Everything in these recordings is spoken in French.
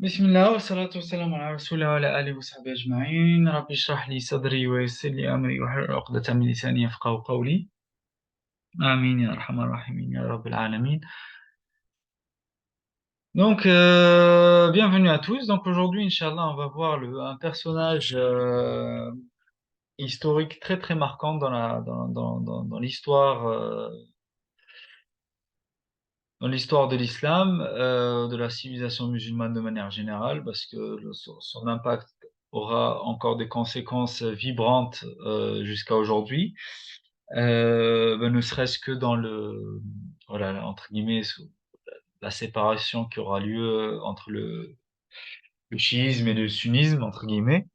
بسم الله والصلاة والسلام على رسول الله وعلى آله وصحبه أجمعين. ربي اشرح لي صدري ويسر لي أمري واحلل عقدة من لساني يفقهوا قولي. آمين يا أرحم الراحمين يا رب العالمين. Donc, bienvenue à tous. Donc aujourd'hui, Inch'Allah, on va voir un personnage historique très très marquant dans l'histoire dans l'histoire de l'islam, de la civilisation musulmane de manière générale, parce que son impact aura encore des conséquences vibrantes jusqu'à aujourd'hui, ne serait-ce que dans voilà, entre guillemets, la séparation qui aura lieu entre le chiisme et le sunnisme, entre guillemets.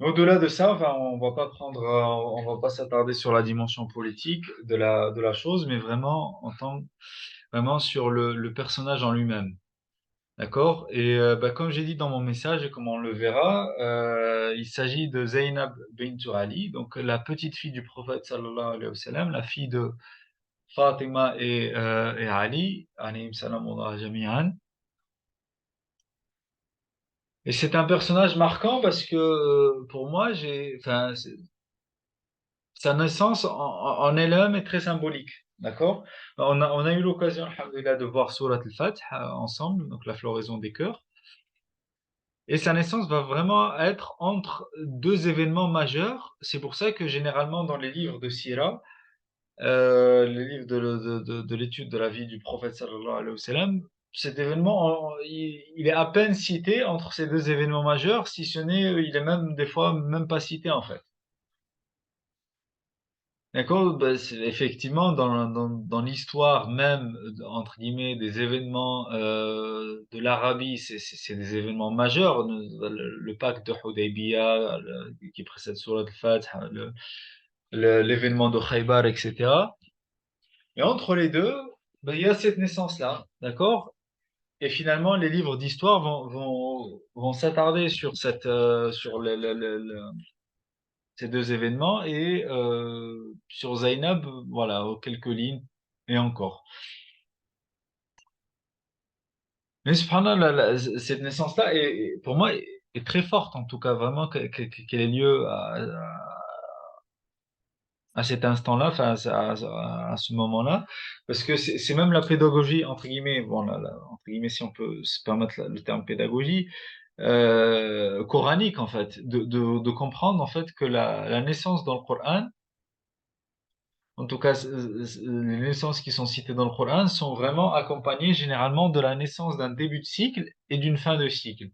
Au-delà de ça, enfin, on va pas s'attarder sur la dimension politique de la chose, mais vraiment vraiment sur le personnage en lui-même. D'accord? Et comme j'ai dit dans mon message, et comme on le verra, il s'agit de Zainab bint Ali, donc la petite fille du prophète sallallahu alayhi wa sallam, la fille de Fatima et Ali, alayhim salam wa jami'an. Et c'est un personnage marquant parce que pour moi, sa naissance en elle-même est très symbolique. D'accord? On a eu l'occasion, alhamdoulilah, de voir Surat al-Fath ensemble, donc la floraison des cœurs. Et sa naissance va vraiment être entre deux événements majeurs. C'est pour ça que généralement dans les livres de Sira, les livres de l'étude de la vie du prophète sallallahu alayhi wa sallam, cet événement, il est à peine cité entre ces deux événements majeurs, si ce n'est, il est même des fois même pas cité en fait. D'accord? Ben, effectivement, dans l'histoire même, entre guillemets, des événements de l'Arabie, c'est des événements majeurs. Le pacte de Hudaybiyah, qui précède Surat al-Fath, l'événement de Khaybar, etc. Et entre les deux, ben, il y a cette naissance-là. D'accord? Et finalement, les livres d'histoire vont s'attarder sur sur ces deux événements et sur Zainab, voilà, quelques lignes et encore. Mais subhanallah, cette naissance-là, pour moi, est très forte, en tout cas, vraiment, qu'elle ait lieu à cet instant-là, enfin, à ce moment-là, parce que c'est même la pédagogie, entre guillemets, bon, entre guillemets, si on peut se permettre le terme pédagogie, coranique, en fait, de comprendre, en fait, que la naissance dans le Coran, en tout cas, les naissances qui sont citées dans le Coran sont vraiment accompagnées généralement de la naissance d'un début de cycle et d'une fin de cycle.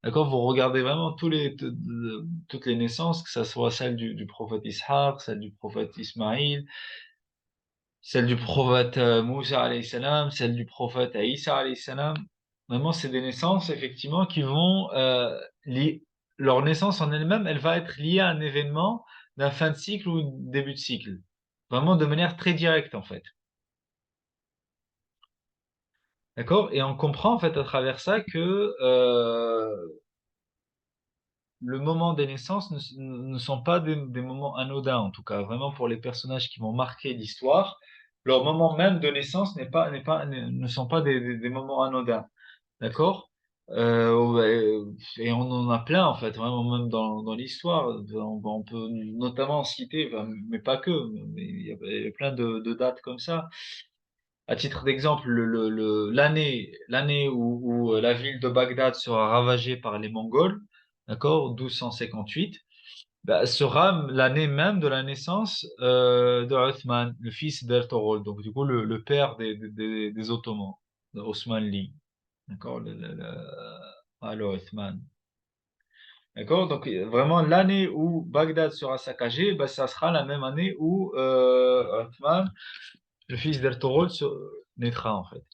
D'accord? Vous regardez vraiment toutes les naissances, que ce soit celle du prophète Ishaq, celle du prophète Ismaïl, celle du prophète Moussa alayhi salam, celle du prophète Isa alayhi salam. Vraiment, c'est des naissances, effectivement, qui vont leur naissance en elle-même, elle va être liée à un événement d'un fin de cycle ou un début de cycle. Vraiment de manière très directe, en fait. D'accord? Et on comprend, en fait, à travers ça que le moment des naissances ne sont pas des moments anodins, en tout cas, vraiment pour les personnages qui vont marquer l'histoire, leur moment même de naissance ne sont pas des moments anodins, d'accord? Et on en a plein, en fait, vraiment, même dans l'histoire. On peut notamment en citer, enfin, mais pas que, mais il y a plein de dates comme ça. À titre d'exemple, l'année où la ville de Bagdad sera ravagée par les Mongols, d'accord, 1258, bah, sera l'année même de la naissance de Othman, le fils d'Ertugrul, donc du coup le père des Ottomans, de Osman Lee, d'accord, Othman. D'accord, donc vraiment l'année où Bagdad sera saccagée, bah, ça sera la même année où Othman, le fils d'Ertugrul, naîtra en fait.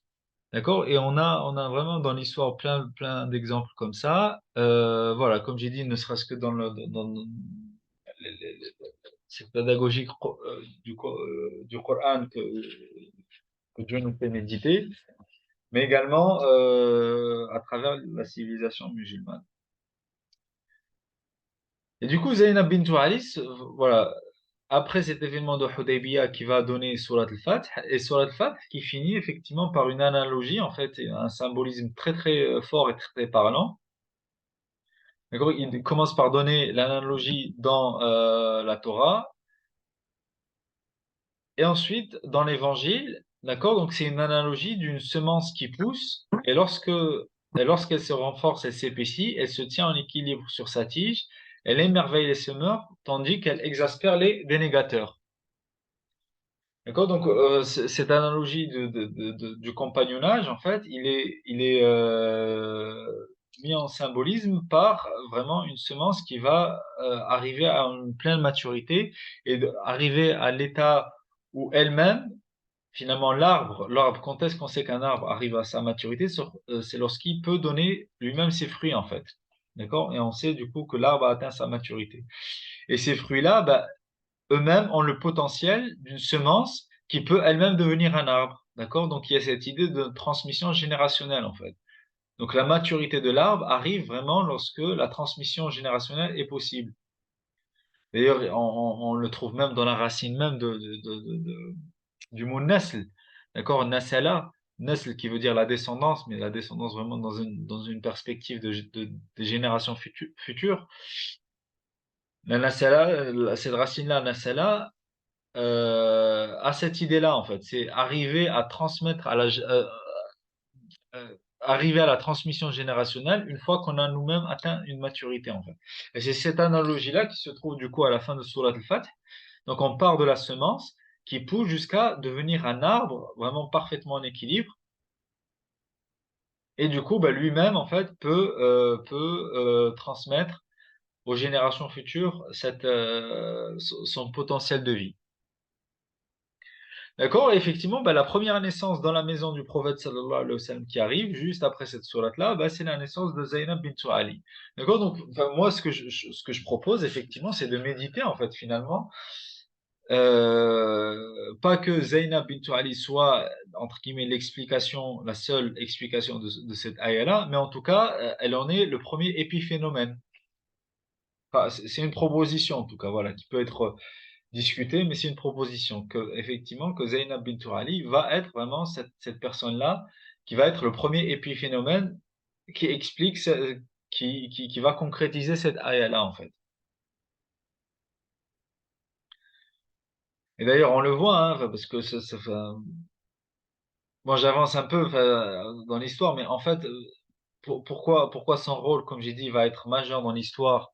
D'accord? Et on a vraiment dans l'histoire plein d'exemples comme ça. Voilà, comme j'ai dit, ne serait-ce que dans cette pédagogie du Coran que Dieu nous fait méditer, mais également à travers la civilisation musulmane. Et du coup, Zainab bint Ali, voilà, après cet événement de Hudaybiyah qui va donner Surat al-Fath, et Surat al-Fath qui finit effectivement par une analogie, en fait, et un symbolisme très très fort et très, très parlant. D'accord? Il commence par donner l'analogie dans la Torah, et ensuite dans l'Évangile, d'accord? Donc c'est une analogie d'une semence qui pousse, et lorsqu'elle se renforce, elle s'épaissit, elle se tient en équilibre sur sa tige, elle émerveille les semeurs, tandis qu'elle exaspère les dénégateurs. D'accord? Donc, cette analogie du compagnonnage, en fait, il est mis en symbolisme par vraiment une semence qui va arriver à une pleine maturité et arriver à l'état où elle-même, finalement, l'arbre, quand est-ce qu'on sait qu'un arbre arrive à sa maturité? C'est lorsqu'il peut donner lui-même ses fruits, en fait. D'accord? Et on sait du coup que l'arbre a atteint sa maturité. Et ces fruits-là, bah, eux-mêmes ont le potentiel d'une semence qui peut elle-même devenir un arbre. D'accord? Donc il y a cette idée de transmission générationnelle en fait. Donc la maturité de l'arbre arrive vraiment lorsque la transmission générationnelle est possible. D'ailleurs, on le trouve même dans la racine même du mot nasl. D'accord? Nasala, nasl qui veut dire la descendance, mais la descendance vraiment dans une perspective des générations futures. La nasala, cette racine-là, nasala, à cette idée-là, en fait. C'est arriver à transmettre arriver à la transmission générationnelle une fois qu'on a nous-mêmes atteint une maturité, en fait. Et c'est cette analogie-là qui se trouve du coup à la fin de Surat al-Fath. Donc on part de la semence qui pousse jusqu'à devenir un arbre vraiment parfaitement en équilibre. Et du coup, bah, lui-même, en fait, peut transmettre aux générations futures son potentiel de vie. D'accord? Et effectivement, bah, la première naissance dans la maison du prophète sallallahu alayhi wa sallam qui arrive, juste après cette sourate-là, bah, c'est la naissance de Zainab bint Ali. D'accord? Donc, enfin, moi, ce que je propose, effectivement, c'est de méditer, en fait, finalement. Pas que Zainab bint Ali soit, entre guillemets, l'explication, la seule explication de cette ayah-là, mais en tout cas, elle en est le premier épiphénomène. Enfin, c'est une proposition, en tout cas, voilà, qui peut être discuter, mais c'est une proposition que, effectivement, que Zainab bint Ali va être vraiment cette personne-là qui va être le premier épiphénomène qui explique, qui va concrétiser cette ayah-là, en fait. Et d'ailleurs, on le voit, hein, enfin, parce que enfin, moi j'avance un peu enfin, dans l'histoire, mais en fait, pourquoi son rôle, comme j'ai dit, va être majeur dans l'histoire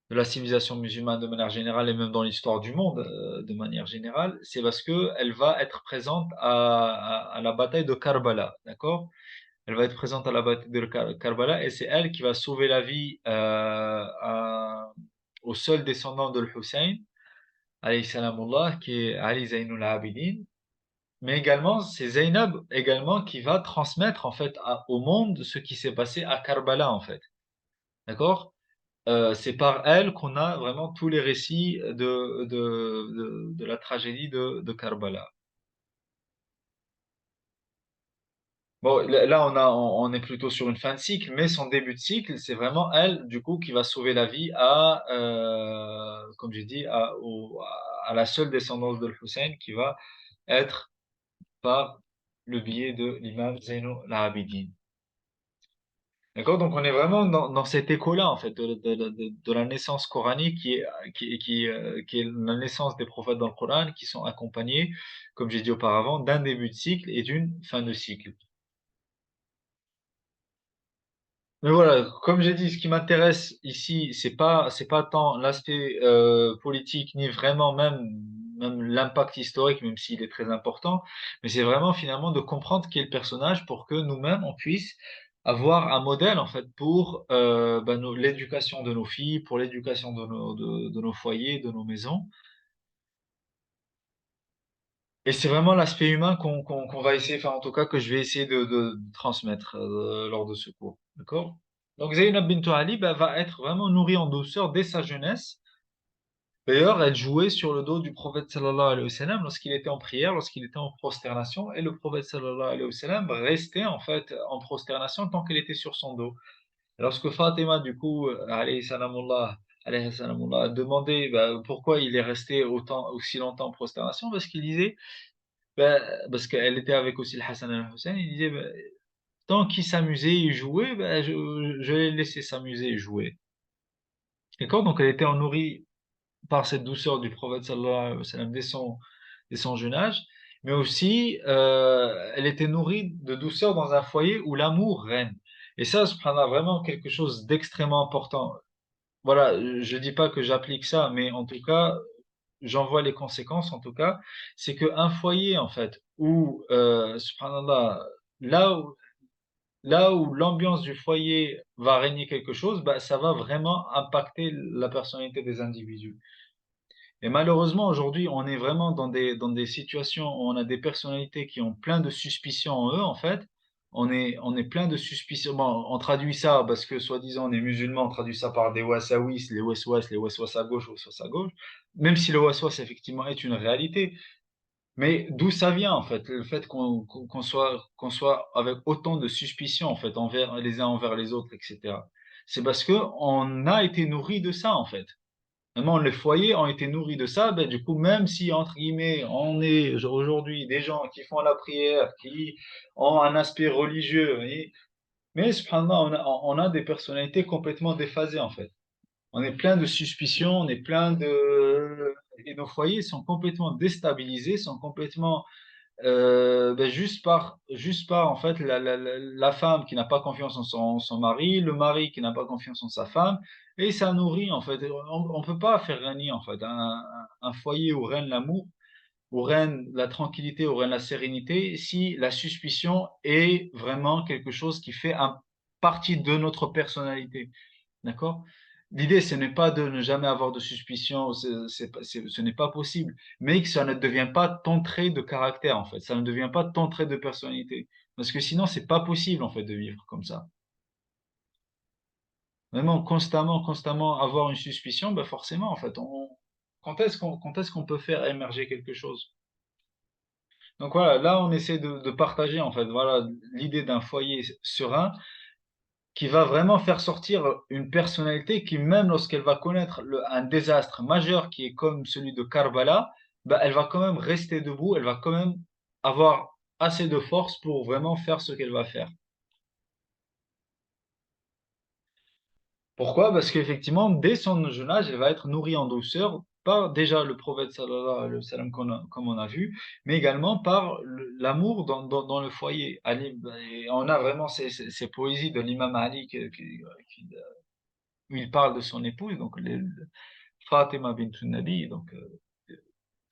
de la civilisation musulmane de manière générale et même dans l'histoire du monde de manière générale, c'est parce que elle va être présente à la bataille de Karbala, d'accord? Elle va être présente à la bataille de Karbala et c'est elle qui va sauver la vie au seul descendant de Hussein, alayhi salamullah, qui est Ali Zainul Abidin. Mais également, c'est Zainab également qui va transmettre en fait au monde ce qui s'est passé à Karbala en fait. D'accord? C'est par elle qu'on a vraiment tous les récits de la tragédie de Karbala. Bon, là, on est plutôt sur une fin de cycle, mais son début de cycle, c'est vraiment elle, du coup, qui va sauver la vie comme j'ai dit, à la seule descendance de Hussein, qui va être par le biais de l'imam Zainul Abidin. D'accord? Donc, on est vraiment dans cet écho-là, en fait, de la naissance coranique qui est la naissance des prophètes dans le Coran, qui sont accompagnés, comme j'ai dit auparavant, d'un début de cycle et d'une fin de cycle. Mais voilà, comme j'ai dit, ce qui m'intéresse ici, c'est pas tant l'aspect politique, ni vraiment même l'impact historique, même s'il est très important, mais c'est vraiment finalement de comprendre qui est le personnage pour que nous-mêmes, on puisse avoir un modèle, en fait, pour l'éducation de nos filles, pour l'éducation de nos foyers, de nos maisons. Et c'est vraiment l'aspect humain qu'on va essayer, enfin en tout cas que je vais essayer de transmettre lors de ce cours. D'accord? Donc Zainab bint Ali bah, va être vraiment nourrie en douceur dès sa jeunesse. D'ailleurs, elle jouait sur le dos du prophète sallallahu alayhi wa sallam lorsqu'il était en prière, lorsqu'il était en prosternation, et le prophète sallallahu alayhi wa sallam restait en fait en prosternation tant qu'elle était sur son dos. Lorsque Fatima, du coup, alayhi salamullah, alayhi salam, on a demandé bah, pourquoi il est resté aussi longtemps en prosternation, parce qu'il disait, bah, parce qu'elle était avec aussi le Hassan et le Hussein, il disait, bah, tant qu'il s'amusait et jouait, bah, je l'ai laissé s'amuser et jouer. D'accord? Donc elle était nourrie par cette douceur du prophète sallallahu alayhi wa sallam dès son jeune âge, mais aussi elle était nourrie de douceur dans un foyer où l'amour règne. Et ça, subhanallah, vraiment quelque chose d'extrêmement important. Voilà, je dis pas que j'applique ça, mais en tout cas, j'en vois les conséquences, en tout cas, c'est qu'un foyer, en fait, où, subhanallah, là où, là où l'ambiance du foyer va régner quelque chose, bah, ça va vraiment impacter la personnalité des individus. Et malheureusement, aujourd'hui, on est vraiment dans des situations où on a des personnalités qui ont plein de suspicions en eux, en fait. On est plein de suspicions. Bon, on traduit ça parce que, soi-disant, on est musulman, on traduit ça par des wasawis, les waswas à gauche, waswas à gauche. Même si le waswas, effectivement, est une réalité. Mais d'où ça vient, en fait? Le fait qu'on soit avec autant de suspicions, en fait, envers les uns envers les autres, etc. C'est parce que on a été nourri de ça, en fait. Vraiment, les foyers ont été nourris de ça. Ben, du coup, même si, entre guillemets, on est aujourd'hui des gens qui font la prière, qui ont un aspect religieux, mais subhanallah, on a des personnalités complètement déphasées, en fait. On est plein de suspicions, on est plein de... Et nos foyers sont complètement déstabilisés, sont complètement ben, juste par en fait la femme qui n'a pas confiance en son mari, le mari qui n'a pas confiance en sa femme, et ça nourrit en fait. On peut pas faire régner en fait un foyer où règne l'amour, où règne la tranquillité, où règne la sérénité, si la suspicion est vraiment quelque chose qui fait partie de notre personnalité. D'accord? L'idée, ce n'est pas de ne jamais avoir de suspicion, ce n'est pas possible, mais que ça ne devient pas ton trait de caractère, en fait. Ça ne devient pas ton trait de personnalité. Parce que sinon, c'est pas possible, en fait, de vivre comme ça. Vraiment, constamment avoir une suspicion, ben forcément, en fait, quand est-ce qu'on peut faire émerger quelque chose? Donc voilà, là, on essaie de partager, en fait, voilà, l'idée d'un foyer serein qui va vraiment faire sortir une personnalité qui, même lorsqu'elle va connaître un désastre majeur qui est comme celui de Karbala, bah, elle va quand même rester debout, elle va quand même avoir assez de force pour vraiment faire ce qu'elle va faire. Pourquoi? Parce qu'effectivement, dès son jeune âge, elle va être nourrie en douceur par déjà le prophète sallallahu alayhi wa sallam comme on a vu, mais également par l'amour dans le foyer. Et on a vraiment ces poésies de l'imam Ali qui, où il parle de son épouse, donc Fatima bint Nabi, donc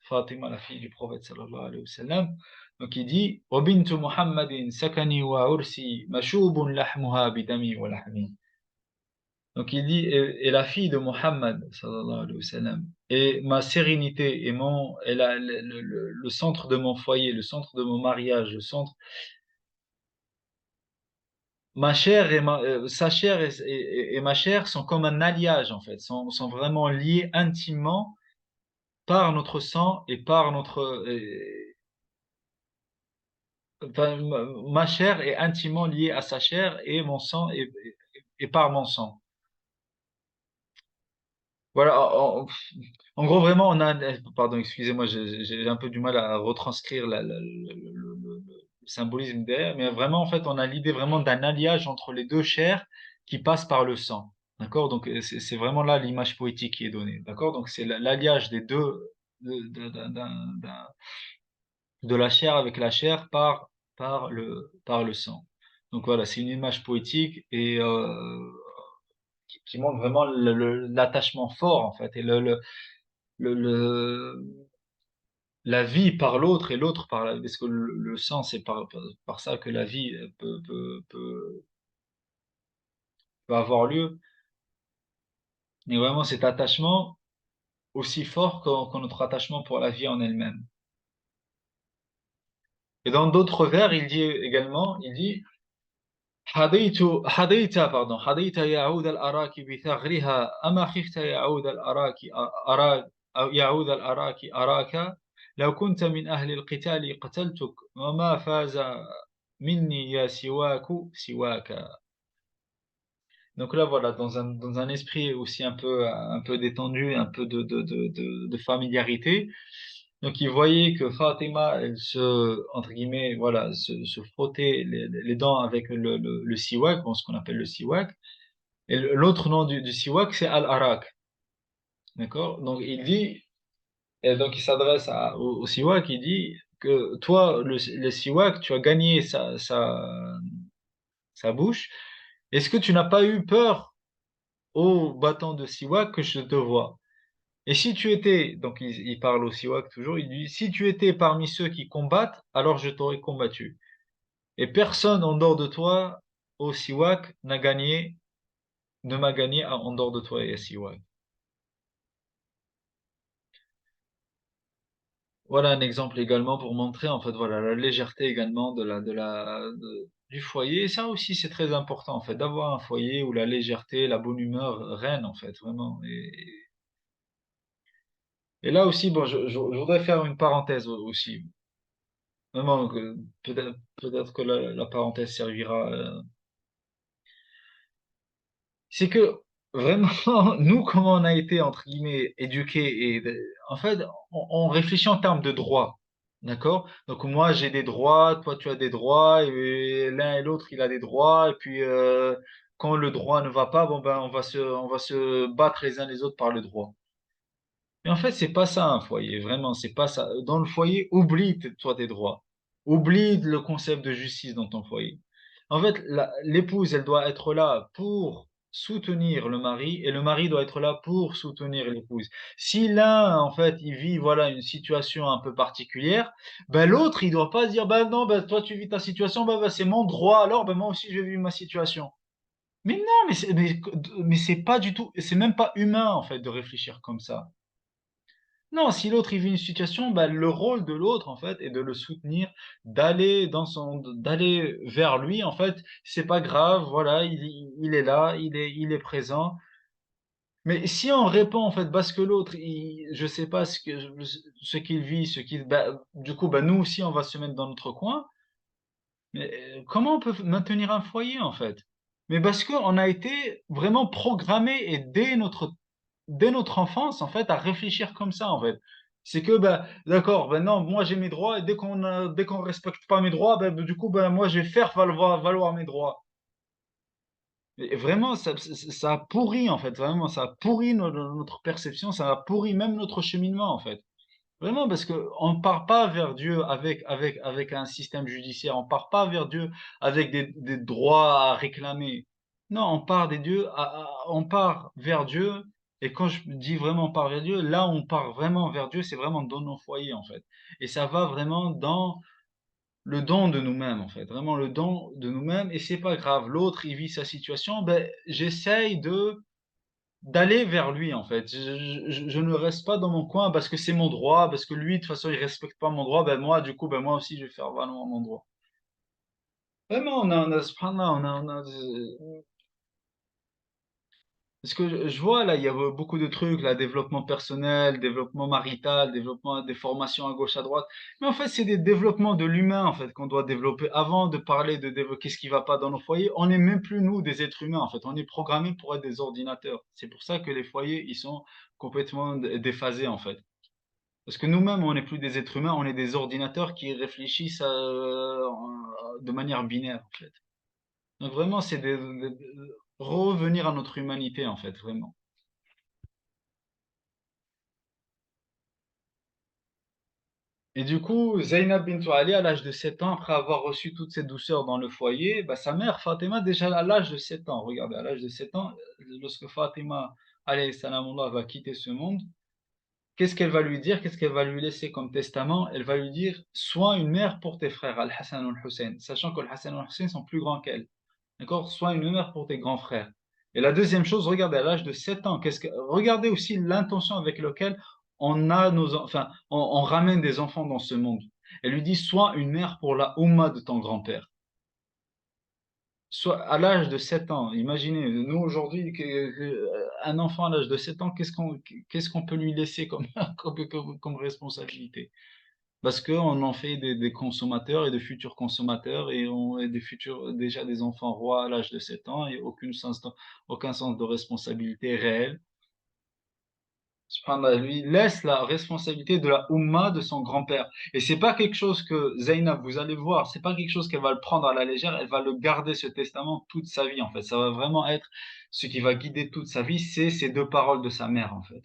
Fatima, la fille du prophète sallallahu alayhi wa sallam. Donc il dit وبنت محمد سكني وعرسي مشوب لحمها بدمي ولحمي. Donc il dit et la fille de Mohammed sallallahu alayhi wa sallam et ma sérénité et le centre de mon foyer, le centre de mon mariage, le centre ma chair sa chair et ma chair sont comme un alliage en fait, sont vraiment liés intimement par notre sang et par enfin, ma chair est intimement liée à sa chair et mon sang est par mon sang. Voilà, en gros, vraiment, pardon, excusez-moi, j'ai un peu du mal à retranscrire le symbolisme derrière, mais vraiment, en fait, on a l'idée vraiment d'un alliage entre les deux chairs qui passe par le sang. D'accord? Donc, c'est vraiment là l'image poétique qui est donnée. D'accord? Donc, c'est l'alliage des deux, de la chair avec la chair par le sang. Donc voilà, c'est une image poétique et qui montre vraiment l'attachement fort en fait et le- la vie par l'autre et l'autre par la, parce que le sang c'est par ça que la vie peut avoir lieu. Et vraiment cet attachement aussi fort que notre attachement pour la vie en elle-même. Et dans d'autres vers, il dit également, il dit حظيت حظيت يا عود الأراك بثغرها أما خفت يا عود الأراك أراك أو يعود الأراك أراك لو كنت من أهل القتال قتلتك وما فاز مني يا سواك سواك. Donc là, voilà, dans un esprit aussi un peu détendu, un peu de familiarité. Donc, il voyait que Fatima, elle entre guillemets, voilà, se frottait les dents avec le siwak, bon, ce qu'on appelle le siwak. Et l'autre nom du siwak, c'est Al-Arak. D'accord? Donc, et donc il s'adresse au siwak, il dit que toi, le siwak, tu as gagné sa bouche. Est-ce que tu n'as pas eu peur au bâton de siwak que je te vois? Et si tu étais, donc il parle au siwak toujours, il dit, si tu étais parmi ceux qui combattent, alors je t'aurais combattu. Et personne en dehors de toi, au siwak, ne m'a gagné en dehors de toi et siwak. Voilà un exemple également pour montrer en fait voilà la légèreté également du foyer. Et ça aussi c'est très important en fait d'avoir un foyer où la légèreté, la bonne humeur règne en fait vraiment. Et là aussi bon je voudrais faire une parenthèse aussi. Vraiment peut-être que la parenthèse servira. C'est que vraiment, nous, comment on a été, entre guillemets, éduqués, en fait, on réfléchit en termes de droits. D'accord? Donc, moi, j'ai des droits, toi, tu as des droits, et l'un et l'autre, il a des droits, et puis, quand le droit ne va pas, bon, ben, on va se battre les uns les autres par le droit. Mais en fait, c'est pas ça un foyer, vraiment, c'est pas ça. Dans le foyer, oublie toi tes droits. Oublie le concept de justice dans ton foyer. En fait, l'épouse, elle doit être là pour soutenir le mari et le mari doit être là pour soutenir l'épouse. Si l'un, en fait, il vit, voilà, une situation un peu particulière, ben l'autre, il doit pas se dire, ben non, ben toi tu vis ta situation, ben, c'est mon droit, alors ben moi aussi je vis ma situation. Mais non, mais c'est pas du tout, c'est même pas humain, en fait, de réfléchir comme ça. Non, si l'autre il vit une situation, bah, le rôle de l'autre en fait est de le soutenir, d'aller vers lui en fait. C'est pas grave, voilà, il est là, il est présent. Mais si on répond en fait parce que l'autre, je sais pas ce qu'il vit, bah, du coup, bah, nous aussi on va se mettre dans notre coin. Mais comment on peut maintenir un foyer en fait? Mais parce qu'on a été vraiment programmé et dès notre enfance, en fait, à réfléchir comme ça, en fait. C'est que, ben, d'accord, ben non, moi j'ai mes droits, et dès qu'on respecte pas mes droits, du coup, ben, moi je vais faire valoir mes droits. Et vraiment, ça a pourri, en fait, vraiment, ça a pourri notre perception, ça a pourri même notre cheminement, en fait. Vraiment, parce que on ne part pas vers Dieu avec un système judiciaire, on ne part pas vers Dieu avec des droits à réclamer. Non, on part on part vers Dieu, et quand je dis vraiment on part vers Dieu, là où on part vraiment vers Dieu, c'est vraiment dans nos foyers, en fait. Et ça va vraiment dans le don de nous-mêmes, en fait. Vraiment le don de nous-mêmes, et c'est pas grave. L'autre, il vit sa situation, ben, j'essaye d'aller vers lui en fait. Je ne reste pas dans mon coin parce que c'est mon droit, parce que lui de toute façon il respecte pas mon droit, ben moi du coup ben moi aussi je vais faire valoir mon droit. Vraiment subhanallah, parce que je vois là il y a beaucoup de trucs là, développement personnel, développement marital, développement des formations à gauche à droite, mais en fait c'est des développements de l'humain en fait qu'on doit développer avant de parler de développer ce qui va pas dans nos foyers. On n'est même plus nous des êtres humains en fait, on est programmés pour être des ordinateurs. C'est pour ça que les foyers ils sont complètement déphasés en fait. Parce que nous-mêmes, on n'est plus des êtres humains, on est des ordinateurs qui réfléchissent de manière binaire, en fait. Donc vraiment, c'est revenir à notre humanité, en fait, vraiment. Et du coup, Zainab bint Ali, à l'âge de 7 ans, après avoir reçu toutes ces douceurs dans le foyer, bah, sa mère, Fatima, déjà à l'âge de 7 ans, regardez, à l'âge de 7 ans, lorsque Fatima, alayhi salam, va quitter ce monde, qu'est-ce qu'elle va lui dire? Qu'est-ce qu'elle va lui laisser comme testament? Elle va lui dire, sois une mère pour tes frères, Al-Hassan et Al-Hussein, sachant que Al-Hassan et Al-Hussein sont plus grands qu'elle. D'accord? Sois une mère pour tes grands frères. Et la deuxième chose, regardez, à l'âge de 7 ans, regardez aussi l'intention avec laquelle enfin, on ramène des enfants dans ce monde. Elle lui dit, sois une mère pour la Oumma de ton grand-père. Soit à l'âge de 7 ans, imaginez, nous aujourd'hui, un enfant à l'âge de 7 ans, qu'est-ce qu'on peut lui laisser comme responsabilité? parce qu'on en fait des consommateurs et de futurs consommateurs et on est des futurs, déjà des enfants rois à l'âge de 7 ans et aucun sens de responsabilité réelle. Subhanallah, lui laisse la responsabilité de la Ummah de son grand-père. Et c'est pas quelque chose que Zainab, vous allez voir, c'est pas quelque chose qu'elle va le prendre à la légère, elle va le garder ce testament toute sa vie en fait. Ça va vraiment être ce qui va guider toute sa vie, c'est ces deux paroles de sa mère en fait.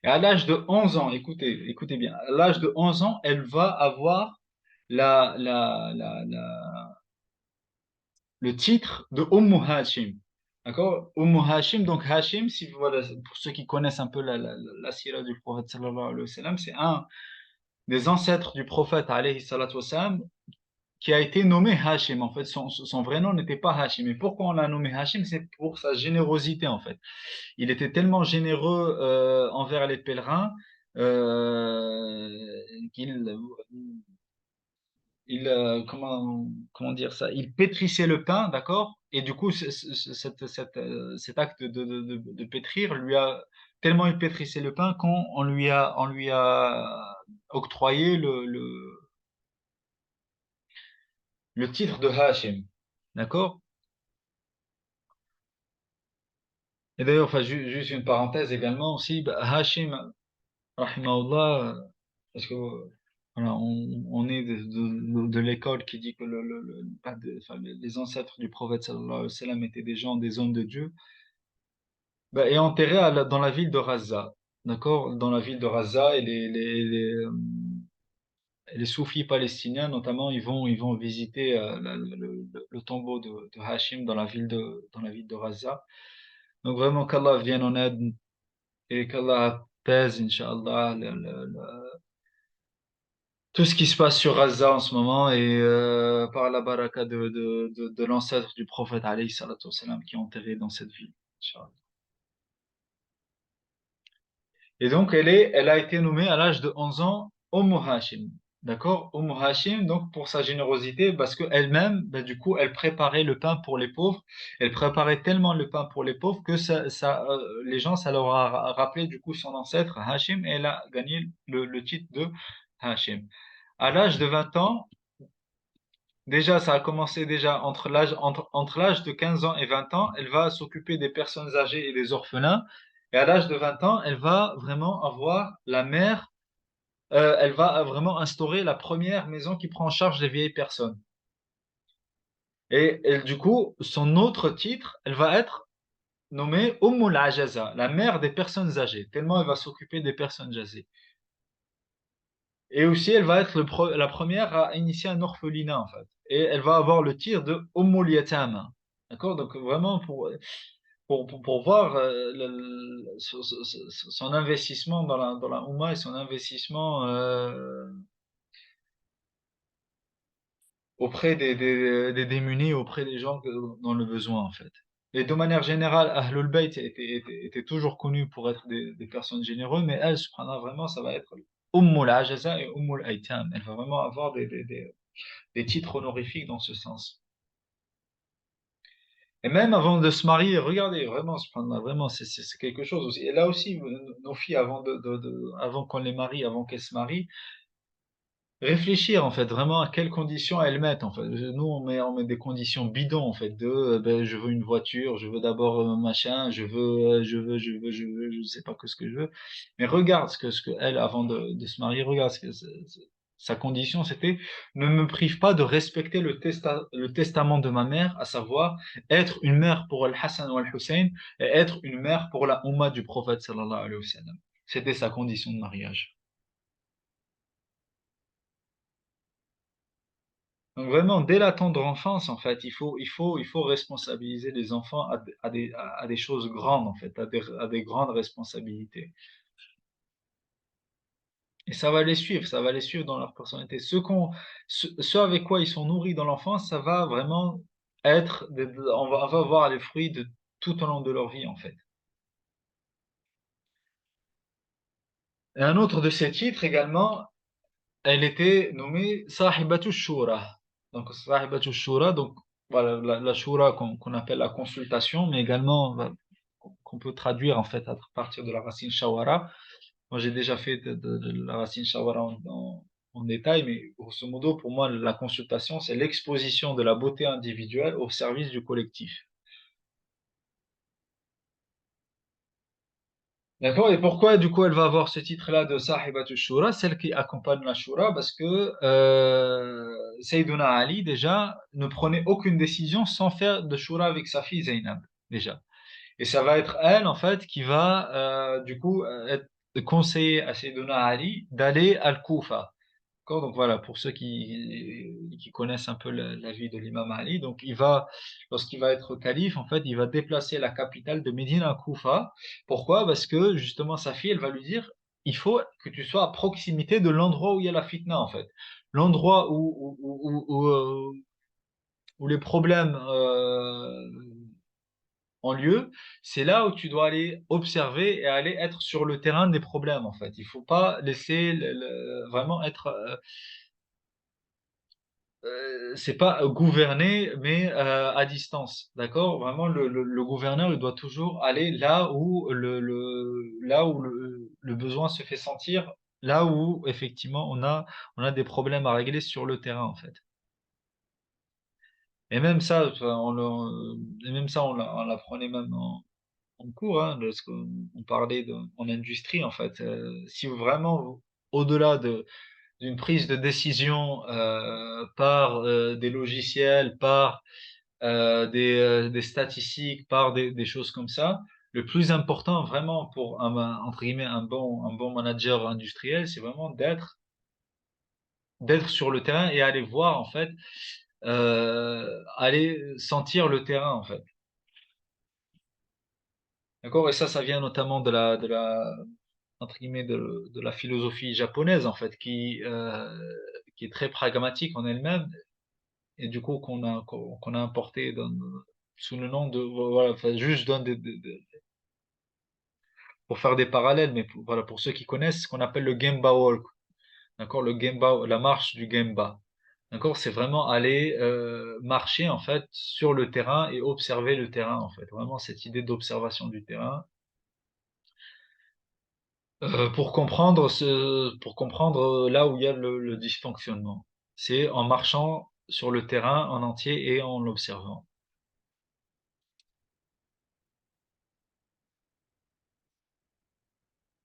Et à l'âge de 11 ans, écoutez bien, à l'âge de 11 ans, elle va avoir la, la, la, la, le titre de Hashim. D'accord? Hashim, donc Hashim, si, voilà, pour ceux qui connaissent un peu la sira du prophète sallallahu alayhi wa sallam, c'est un des ancêtres du prophète alayhi salatu wa sallam, qui a été nommé Hashim. En fait, son vrai nom n'était pas Hashim. Et pourquoi on l'a nommé Hashim? C'est pour sa générosité, en fait. Il était tellement généreux envers les pèlerins qu'il comment dire ça, il pétrissait le pain, d'accord? Et du coup, cet acte de pétrir lui a tellement il pétrissait le pain on lui a octroyé le titre de Hashim, d'accord? Et d'ailleurs, enfin, juste une parenthèse également aussi, bah, Hashim, rahimahullah, parce que voilà, on est de l'école qui dit que enfin, les ancêtres du prophète sallallahu alayhi wa sallam étaient des gens des hommes de Dieu, bah, est enterré dans la ville de Raza. D'accord? Dans la ville de Raza, et les soufis palestiniens, notamment, ils vont visiter le tombeau de Hashim dans la ville de Raza. Donc vraiment qu'Allah vienne en aide et qu'Allah apaise, Inch'Allah, tout ce qui se passe sur Gaza en ce moment et par la baraka de l'ancêtre du prophète alayhi salatu wassalam, qui est enterré dans cette ville. Inch'Allah. Et donc elle a été nommée à l'âge de 11 ans Hashim. D'accord? Hashim, donc pour sa générosité, parce qu'elle-même, ben, du coup, elle préparait le pain pour les pauvres. Elle préparait tellement le pain pour les pauvres que les gens, ça leur a rappelé du coup son ancêtre Hashim, et elle a gagné le titre de Hashim. À l'âge de 20 ans, déjà, ça a commencé déjà entre l'âge de 15 ans et 20 ans, elle va s'occuper des personnes âgées et des orphelins. Et à l'âge de 20 ans, elle va vraiment avoir la mère, elle va vraiment instaurer la première maison qui prend en charge les vieilles personnes. Du coup, son autre titre, elle va être nommée Ummul Ajaza, la mère des personnes âgées, tellement elle va s'occuper des personnes âgées. Et aussi, elle va être la première à initier un orphelinat, en fait. Et elle va avoir le titre de Ummul Yatama. D'accord? Donc, vraiment, pour voir son investissement dans la Oumma et son investissement auprès des démunis, auprès des gens dans le besoin, en fait. Et de manière générale, Ahlul Bayt était toujours connu pour être des personnes généreuses, mais elle, subhanallah, vraiment, ça va être Ummul Ajaza et Ummul Aitam. Elle va vraiment avoir des titres honorifiques dans ce sens. Et même avant de se marier, regardez, vraiment, subhanallah, vraiment, c'est quelque chose aussi. Et là aussi, nos filles, avant qu'on les marie, avant qu'elles se marient, réfléchir en fait vraiment à quelles conditions elles mettent en fait. Nous on met des conditions bidons en fait de ben, je veux une voiture, je veux d'abord machin, je sais pas que ce que je veux. Mais regarde ce que elle avant de se marier, regarde sa condition c'était ne me prive pas de respecter le testament de ma mère, à savoir être une mère pour Al-Hassan ou Al-Hussein et être une mère pour la Ummah du prophète sallallahu alayhi wa sallam. C'était sa condition de mariage. Donc vraiment, dès la tendre enfance, en fait, il faut responsabiliser les enfants à des choses grandes, en fait, à des grandes responsabilités. Et ça va les suivre dans leur personnalité. Ce avec quoi ils sont nourris dans l'enfance, ça va vraiment on va voir les fruits de tout au long de leur vie, en fait. Et un autre de ces titres également, elle était nommée Sahibatu Shura. Donc, Sahibatu Shura, donc, voilà, la Shura qu'on appelle la consultation, mais également qu'on peut traduire en fait à partir de la racine Shawara. Moi, j'ai déjà fait de la racine shawara en détail, mais grosso modo, pour moi, la consultation, c'est l'exposition de la beauté individuelle au service du collectif. D'accord? Et pourquoi, du coup, elle va avoir ce titre-là de Sahibatu Shura, celle qui accompagne la Shura, parce que Sayyiduna Ali, déjà, ne prenait aucune décision sans faire de Shura avec sa fille Zainab, déjà. Et ça va être elle, en fait, qui va, du coup, être conseiller à Sayyiduna Ali d'aller à Al-Koufa. D'accord. Donc voilà, pour ceux qui connaissent un peu la vie de l'imam Ali, donc lorsqu'il va être calife, en fait, il va déplacer la capitale de Médine à Koufa. Pourquoi? Parce que justement, sa fille, elle va lui dire, il faut que tu sois à proximité de l'endroit où il y a la fitna, en fait. L'endroit où les problèmes ont lieu, c'est là où tu dois aller observer et aller être sur le terrain des problèmes, en fait. Il faut pas laisser vraiment être c'est pas gouverner, mais à distance, d'accord? Vraiment, le gouverneur, il doit toujours aller là où là où le besoin se fait sentir, là où effectivement on a des problèmes à régler sur le terrain, en fait. Et même ça, enfin, et même ça, on l'apprenait même en cours, hein, lorsqu'on on parlait en industrie, en fait. Si vraiment, au-delà d'une prise de décision par des logiciels, par des statistiques, par des choses comme ça. Le plus important vraiment pour entre guillemets un bon manager industriel, c'est vraiment d'être sur le terrain et aller voir en fait, aller sentir le terrain en fait. D'accord? Et ça vient notamment de la entre guillemets de la philosophie japonaise en fait, qui est très pragmatique en elle-même et du coup qu'on a importé sous le nom de voilà, enfin, juste je donne pour faire des parallèles, mais voilà, pour ceux qui connaissent ce qu'on appelle le Gemba Walk, d'accord, le Gemba, la marche du Gemba, d'accord, c'est vraiment aller marcher en fait sur le terrain et observer le terrain en fait, vraiment cette idée d'observation du terrain pour comprendre là où il y a le dysfonctionnement. C'est en marchant sur le terrain en entier et en l'observant.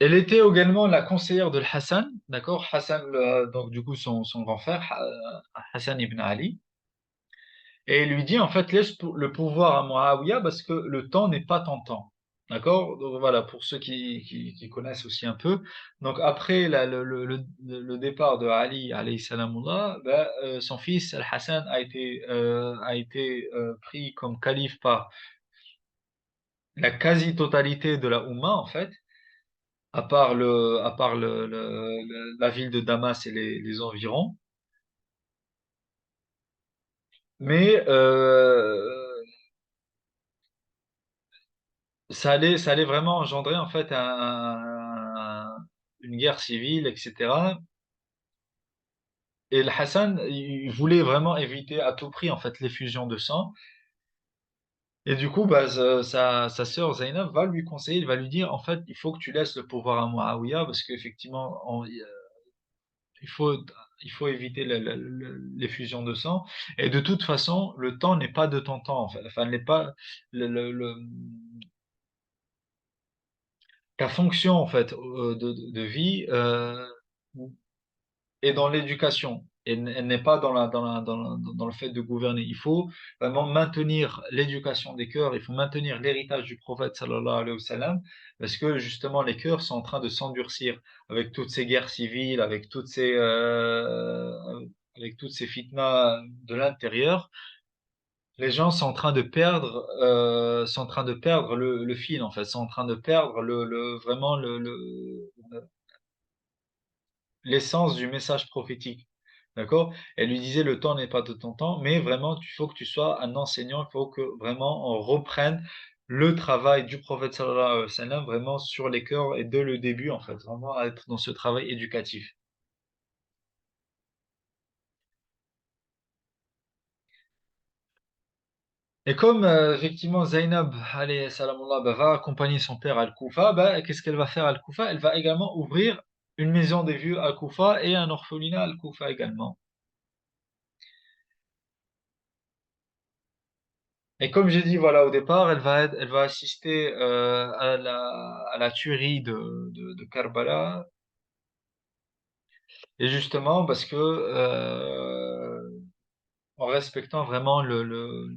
Elle était également la conseillère de Hassan, d'accord? Hassan, donc du coup son grand frère, Hassan ibn Ali. Et il lui dit en fait, laisse le pouvoir à Muawiyah parce que le temps n'est pas tentant. D'accord? Donc voilà, pour ceux qui connaissent aussi un peu. Donc après le départ de Ali, alayhi salamullah, ben, son fils Al-Hassan a été pris comme calife par la quasi-totalité de la Oumma en fait. La ville de Damas et les environs. Mais ça allait vraiment engendrer en fait une guerre civile, etc. Et le Hassan, il voulait vraiment éviter à tout prix en fait l'effusion de sang. Et du coup, bah, sa sœur Zainab va lui conseiller, il va lui dire en fait, il faut que tu laisses le pouvoir à Muawiyah parce qu'effectivement, il faut, il faut éviter l'effusion de sang. Et de toute façon, le temps n'est pas de ton temps. Enfin, n'est pas le, le- le- ta fonction en fait de vie est dans l'éducation. Elle n'est pas dans le fait de gouverner. Il faut vraiment maintenir l'éducation des cœurs. Il faut maintenir l'héritage du prophète sallallahu alayhi wa sallam, parce que justement les cœurs sont en train de s'endurcir avec toutes ces guerres civiles, avec toutes ces fitnas de l'intérieur. Les gens sont en train de perdre le fil en fait, sont en train de perdre vraiment l'essence du message prophétique. D'accord? Elle lui disait le temps n'est pas de ton temps, mais vraiment, il faut que tu sois un enseignant, il faut que vraiment on reprenne le travail du prophète sallallahu alayhi wa sallam vraiment sur les cœurs et dès le début, en fait, vraiment être dans ce travail éducatif. Et comme effectivement Zainab alayhi salamullah, bah, va accompagner son père à Al-Koufa, bah, qu'est-ce qu'elle va faire à Al-Koufa? Elle va également ouvrir une maison des vieux à Al-Koufa et un orphelinat à Al-Koufa également. Et comme j'ai dit voilà au départ, elle va assister à la tuerie de Karbala. Et justement parce que en respectant vraiment le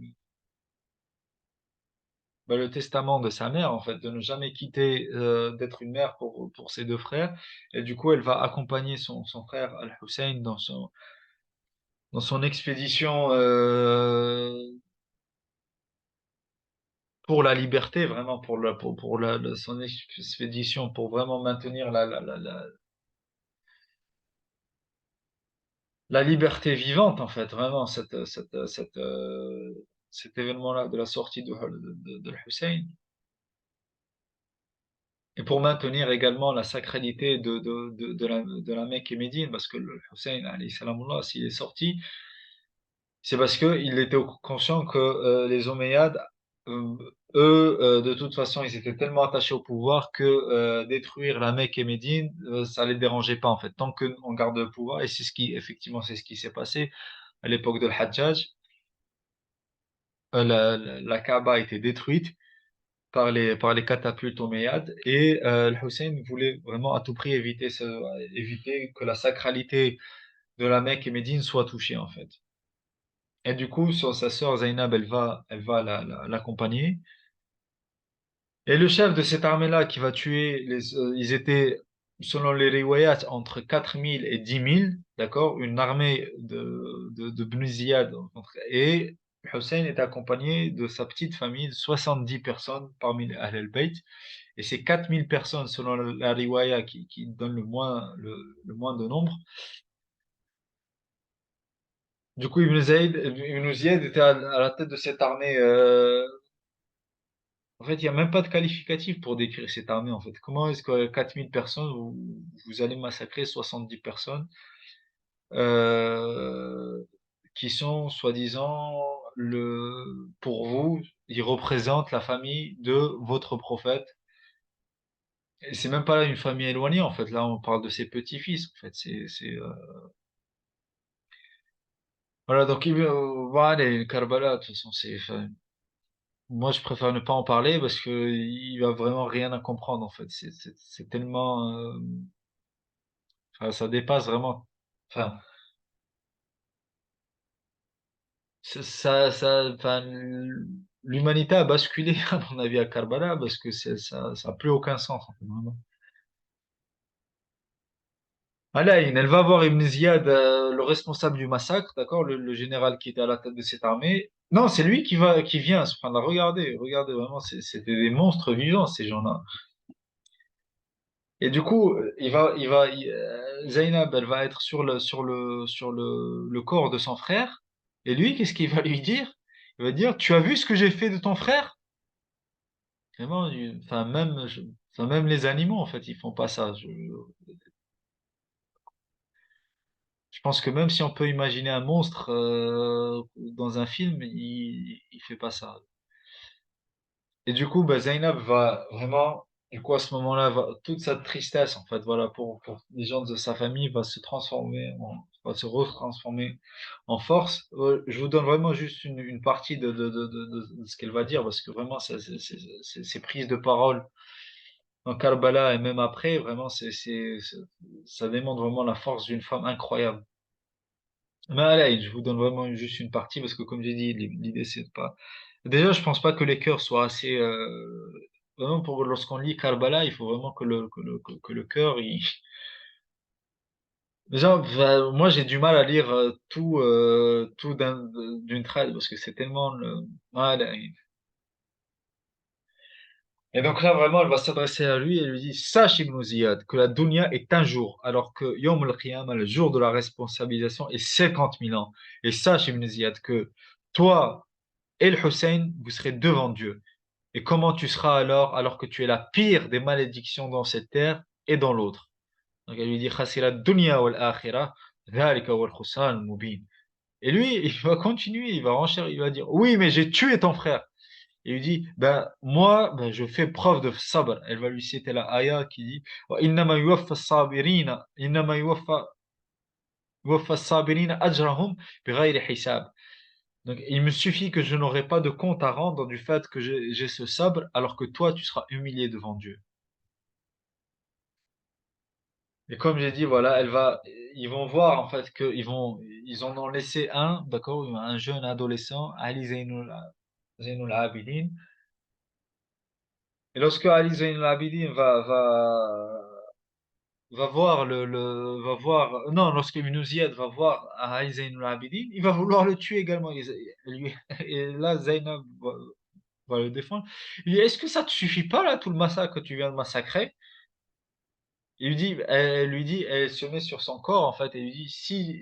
testament de sa mère, en fait, de ne jamais quitter d'être une mère pour ses deux frères. Et du coup, elle va accompagner son frère Al-Hussein dans son expédition pour la liberté, vraiment son expédition pour vraiment maintenir la liberté vivante, en fait, vraiment, cet événement-là de la sortie de Hussein. Et pour maintenir également la sacralité de la Mecque et Médine, parce que le Hussein, alayhi salamullah, s'il est sorti, c'est parce qu'il était conscient que les Omeyyades, euh, eux, de toute façon, ils étaient tellement attachés au pouvoir que détruire la Mecque et Médine, ça les dérangeait pas, en fait, tant qu'on garde le pouvoir. Et c'est ce qui, effectivement, c'est ce qui s'est passé à l'époque de Hajjaj. La Kaaba a été détruite par les catapultes omeyyades. Et le Hussein voulait vraiment à tout prix éviter que la sacralité de la Mecque et Médine soit touchée, en fait. Et du coup, sa sœur Zainab, elle va l'accompagner. Et le chef de cette armée-là qui va tuer, ils étaient, selon les riwayat, entre 4000 et 10 000, d'accord? Une armée de Bnu Ziyad. Et Hussein est accompagné de sa petite famille, de 70 personnes parmi les Ahl al-Bayt. Et c'est 4000 personnes selon la riwaya qui donne le moins de nombre. Du coup, Ibn Ziyad était à la tête de cette armée. En fait, il n'y a même pas de qualificatif pour décrire cette armée. En fait, comment est-ce que 4000 personnes, vous allez massacrer 70 personnes euh, qui sont soi-disant pour vous, ils représentent la famille de votre prophète. Et c'est même pas une famille éloignée, en fait. Là, on parle de ses petits-fils. En fait, voilà, donc voilà, et Karbala, de toute façon, enfin, moi je préfère ne pas en parler parce que il va vraiment rien à comprendre en fait. C'est tellement, enfin, ça dépasse vraiment. Enfin, enfin, l'humanité a basculé à mon avis à Karbala parce que ça a plus aucun sens en fait, vraiment. Alain, elle va voir Ibn Ziyad, le responsable du massacre, d'accord, le général qui était à la tête de cette armée. Non, c'est lui qui vient. Enfin, regardez, regardez vraiment, c'était des monstres vivants ces gens-là. Et du coup, Zainab, elle va être le corps de son frère. Et lui, qu'est-ce qu'il va lui dire? Il va dire, tu as vu ce que j'ai fait de ton frère? Vraiment, enfin, enfin, même les animaux, en fait, ils font pas ça. Je pense que même si on peut imaginer un monstre dans un film, il fait pas ça. Et du coup, bah, Zainab va vraiment, du coup, à ce moment-là, toute sa tristesse, en fait, voilà, pour les gens de sa famille, va se retransformer en force. Je vous donne vraiment juste une partie de ce qu'elle va dire, parce que vraiment, ces prises de parole dans Karbala et même après, vraiment, ça démontre vraiment la force d'une femme incroyable. Mais allez, je vous donne vraiment juste une partie, parce que comme j'ai dit, l'idée, c'est de pas. Déjà, je pense pas que les cœurs soient assez. Vraiment, lorsqu'on lit Karbala, il faut vraiment que le cœur. Déjà, enfin, moi, j'ai du mal à lire tout d'une traite parce que c'est tellement. Voilà. Et donc là, vraiment, elle va s'adresser à lui et lui dit, sache, Ibn Ziyad, que la dunya est un jour, alors que Yom al-Qiyamah, le jour de la responsabilisation, est 50 000 ans. Et sache, Ibn Ziyad, que toi et le Hussein, vous serez devant Dieu. Et comment tu seras alors que tu es la pire des malédictions dans cette terre et dans l'autre? Donc elle lui dit, khasira dunya wal akhirah, dhalika wal khusran al mubin. Et lui, il va continuer, il va renchérir, il va dire, oui, mais j'ai tué ton frère. Et il dit, ben, moi, ben, je fais preuve de sabr. Elle va lui citer la ayah qui dit, إنما يوفى الصابرين إنما يوفى الصابرين أجرهم بغير حساب. Donc, il me suffit que je n'aurai pas de compte à rendre du fait que j'ai ce sabre, alors que toi, tu seras humilié devant Dieu. Et comme j'ai dit, voilà, ils vont voir en fait ils en ont laissé un, d'accord, un jeune adolescent, Ali Zainul Abidin. Et lorsque Ali Zainul Abidin va voir va voir, non, lorsque Ibn Ziyad va voir Ali Zainul Abidin, il va vouloir le tuer également. Et là, Zainab va le défendre. Il dit, est-ce que ça te suffit pas là, tout le massacre que tu viens de massacrer? Elle lui dit, elle se met sur son corps en fait, et lui dit, si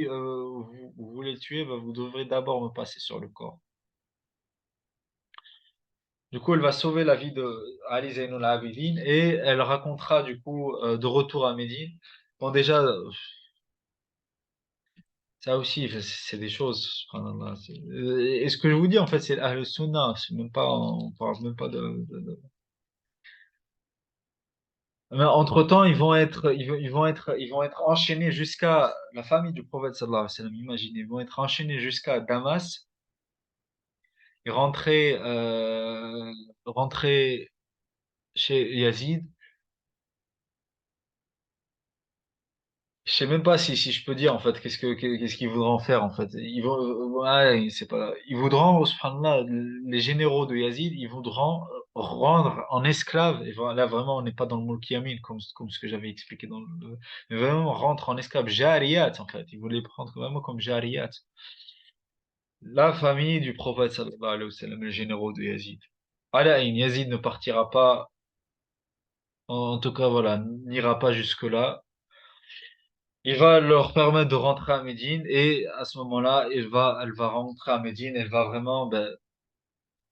vous voulez le tuer, bah, vous devrez d'abord me passer sur le corps. Du coup, elle va sauver la vie de Ali Zainul Abidin et elle racontera du coup de retour à Médine. Bon, déjà, ça aussi, c'est des choses. Subhanallah, et ce que je vous dis en fait, c'est Ahl Sunnah. C'est même pas, on parle même pas mais entre-temps, ils vont être enchaînés jusqu'à la famille du prophète sallallahu alayhi wa sallam. Imaginez, ils vont être enchaînés jusqu'à Damas et rentrer chez Yazid. Je sais même pas si je peux dire en fait qu'est-ce qu'ils voudront faire en fait. Ils vont ouais, c'est pas ils voudront subhanallah les généraux de Yazid, ils voudront rendre en esclaves et là vraiment on n'est pas dans le Mulk Yamin comme ce que j'avais expliqué dans le mais vraiment rendre en esclaves jariyat en fait. Ils voulaient prendre vraiment comme jariyat la famille du prophète sallallahu alayhi wa sallam, les généraux de Yazid. Yazid ne partira pas en tout cas voilà, n'ira pas jusque-là. Il va leur permettre de rentrer à Médine et à ce moment-là, elle va rentrer à Médine, elle va vraiment ben,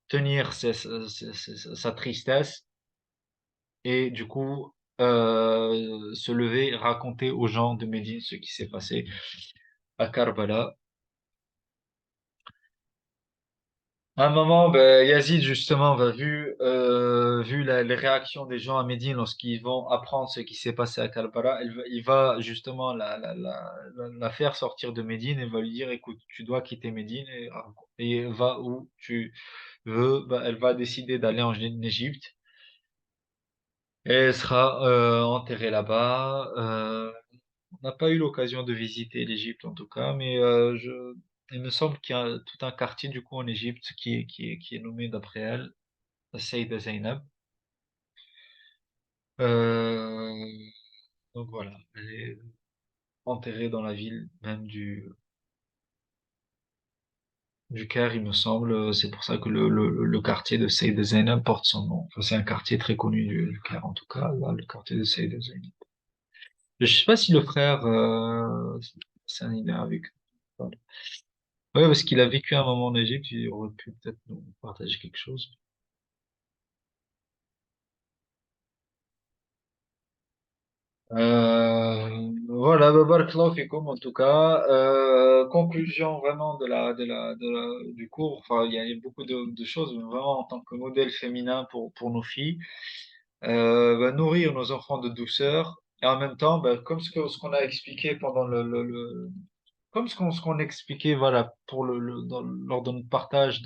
tenir sa tristesse et du coup se lever, raconter aux gens de Médine ce qui s'est passé à Karbala. À un moment, ben, Yazid justement vu les réactions des gens à Médine lorsqu'ils vont apprendre ce qui s'est passé à Karbala, il va justement la faire sortir de Médine et va lui dire, écoute, tu dois quitter Médine et va où tu veux. Ben, elle va décider d'aller en Égypte et elle sera enterrée là-bas. On n'a pas eu l'occasion de visiter l'Égypte en tout cas, mais il me semble qu'il y a tout un quartier du coup en Égypte qui est nommé d'après elle, la Saïda Zainab. Euh, donc voilà, elle est enterrée dans la ville même du Caire, il me semble. C'est pour ça que le quartier de Saïda Zainab porte son nom. Enfin, c'est un quartier très connu du Caire en tout cas, là, le quartier de Saïda Zainab. Je sais pas si le frère il est avec. Oui, parce qu'il a vécu un moment en Égypte, il aurait pu peut-être nous partager quelque chose. Voilà, bah, barakallahu fikum, en tout cas. Conclusion vraiment du cours. Enfin, il y a beaucoup de choses, mais vraiment en tant que modèle féminin pour nos filles. Bah, nourrir nos enfants de douceur et en même temps, bah, comme ce qu'on a expliqué pendant comme ce qu'on expliquait, voilà, lors de notre partage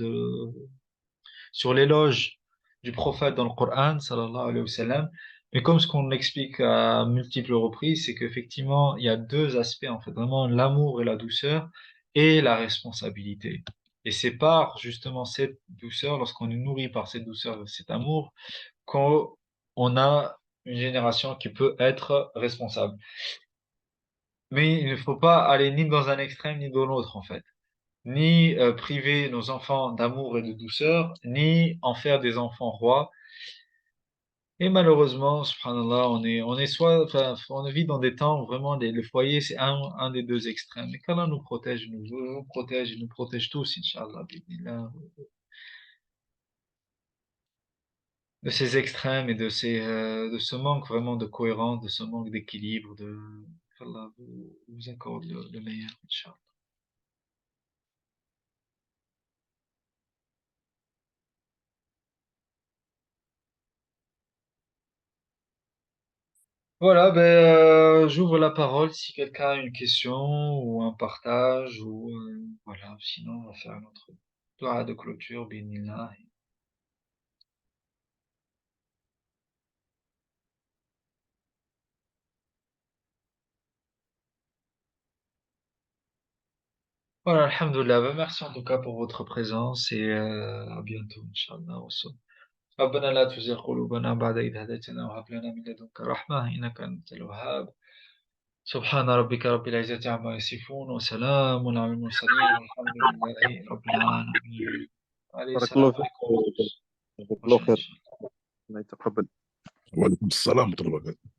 sur l'éloge du prophète dans le Coran, sallallahu alayhi wa sallam. Mais comme ce qu'on explique à multiples reprises, c'est qu'effectivement, il y a deux aspects, en fait, vraiment l'amour et la douceur et la responsabilité. Et c'est par justement cette douceur, lorsqu'on est nourri par cette douceur, cet amour, qu'on on a une génération qui peut être responsable. Mais il ne faut pas aller ni dans un extrême ni dans l'autre, en fait. Ni priver nos enfants d'amour et de douceur, ni en faire des enfants rois. Et malheureusement, subhanallah, on est soit, enfin, on vit dans des temps où vraiment le foyer, c'est un des deux extrêmes. Et qu'Allah nous protège, nous protège, et nous protège tous, Inch'Allah, bismillah, de ces extrêmes et de ce manque vraiment de cohérence, de ce manque d'équilibre, qu'Allah vous accorde le meilleur, Inch'Allah. Voilà, ben, j'ouvre la parole si quelqu'un a une question ou un partage ou voilà, sinon on va faire notre doigt de clôture, bismillah. Voilà, alhamdoulilah. Ben, merci en tout cas pour votre présence et à bientôt, Inch'Allah. ربنا لا تزغ قلوبنا بعد إذ هديتنا وهب لنا من لدنك رحمة إنك أنت الوهاب سبحان ربك رب العزة عما يصفون وسلام على المرسلين والحمد لله رب العالمين. عليه بارك السلام الله فيك. عليكم. جزاك الله prochaine خير. إن شاء الله. الله يتقبل. وعليكم السلام ورحمة الله وبركاته.